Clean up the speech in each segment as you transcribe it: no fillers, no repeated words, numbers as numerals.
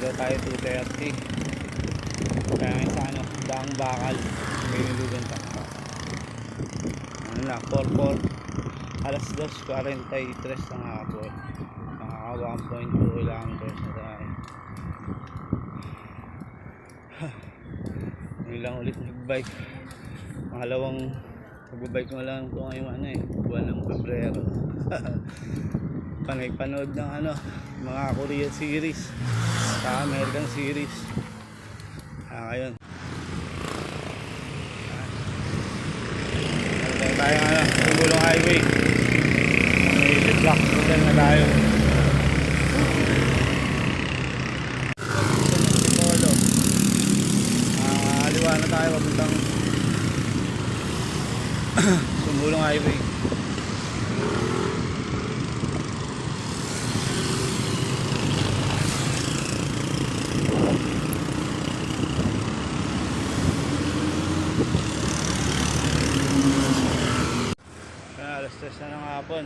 Dala tayo 2:30. Kaya ngayon sa ano, daang bakal. May nilugan pa. Ano na, 4:4. Alas 2:43 ng hapon. Nakaka 1.2 kilometers na tayo. Ngayon lang ulit nagbike. Pangalawang magbabike mo lang ito ngayong ano buwan ng Pebrero. Panay panood ng ano, mga Korean series sa American series. Ngayon tayo ano, Tumulong Highway. May block hotel na tayo. Polo. Aliwa na tayo papuntang Tumulong Highway. Alas 3 na ng hapon.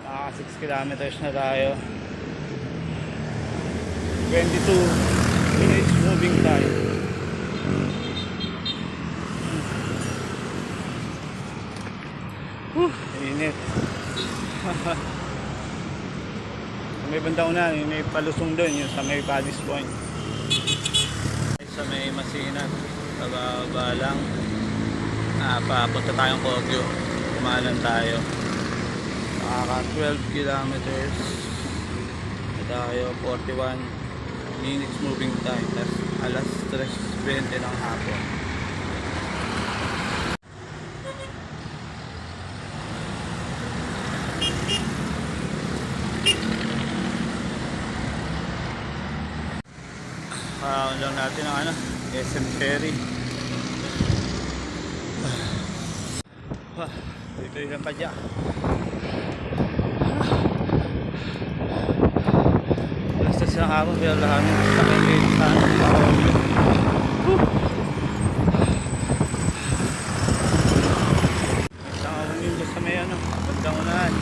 Nakaka 6 kilometers na tayo. 22 minutes moving time. Init. May bandang una, yung may palusong doon, yung sa may Paddy's Point. Sa may Masinan, pababa lang. Papunta tayong Baguio. Kumanan tayo. Nakaka 12 kilometers. Tayo 41 minutes moving time. Tapos alas 3:20 ng hapon. Lang natin ang ano, SM Ferry. Dito yung padya. Basta siya hapon, pero lahat sa kanyang sa ano. Isang ako nyo sa may ano, bandang unahan.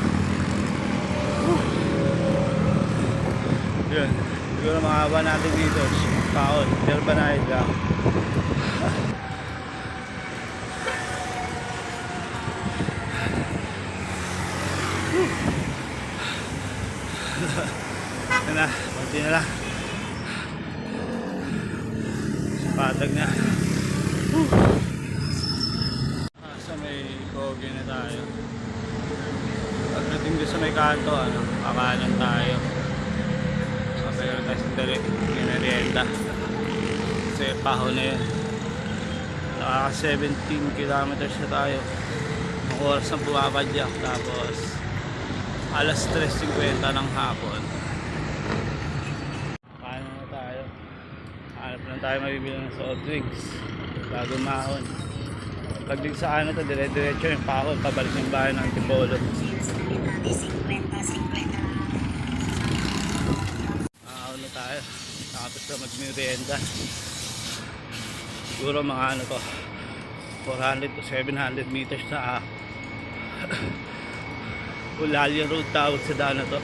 Yun, siguro makahaba natin dito. Paon, pero banayad lang. Yan na, konti na lang. Patag na. Sa may Kogi na tayo. Pagdating doon sa may kanto, ano, kakanan tayo. Pero tayo sandali, kinarienda. Kasi paho na yun. Nakaka 17 kilometers na tayo. Ang oras na bumapadyak. Tapos alas 3:50 ng hapon. Paano na tayo? Hanap na tayo mabibili ng soft drinks bago mahon. Pagdig sa ano to, dire-diretso yung pahon pabalik ng bahay ng Antipolo. Tayo tapos na magmerienda. Siguro mga ano to 400 to 700 meters na Ulalia Road tawag sa daan na to.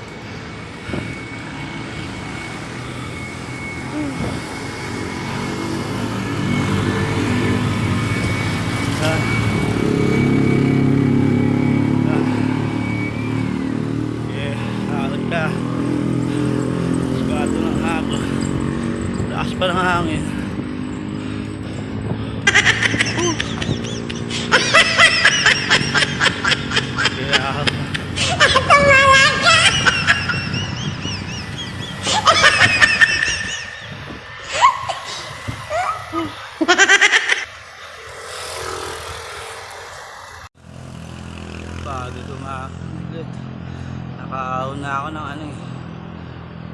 Lakas pa ng hangin. Bago tumakit. Nakaahon na ako ng ano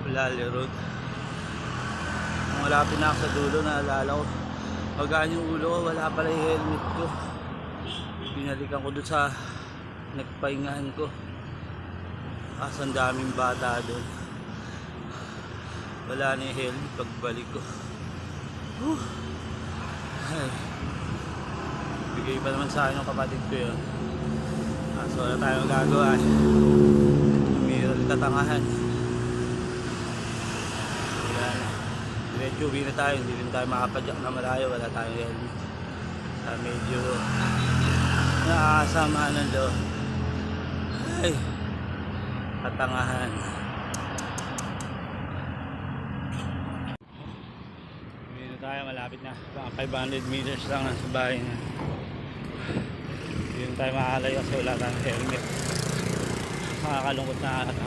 Ulalia Road. Malapit na ako sa dulo, naalala ko magaan yung ulo ko, wala pala yung helmet ko. Binalikan ko doon sa nagpahingahan ko. Ang daming bata doon, wala na yung helmet pagbalik ko. Ay, bigay pa naman sa akin ng kapatid ko yun. So wala tayong gagawa. Mayroon katangahan. diretso uwi na tayo, hindi rin tayo makapadyak na malayo, wala tayong helmet. Medyo nakakasama ng loob. Ay, katangahan. Uwi na tayo, malapit na. Mga 500 meters lang sa bahay na. Hindi rin tayo makakalayo kasi wala tayong helmet. Makakalungkot na ata.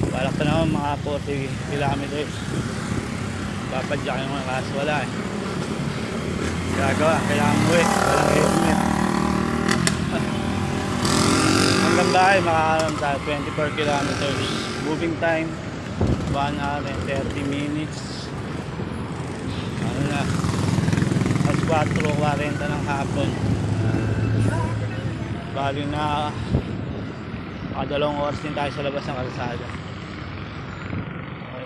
Balak pa naman mga 40 kilometers. Papadyak yung mga kaso, wala eh. Gagawa, kailangan uwi, walang helmet. Hanggang bahay, makakalam tayo 24 kilometers. Moving time 1 hour and 30 minutes. Ano na, mas 4:40 ng hapon. Bali na dalawang oras din tayo sa labas ng kalsada. Okay.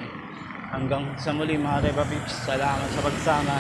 Hanggang sa muli mga Repa Pips, salamat sa pagsama.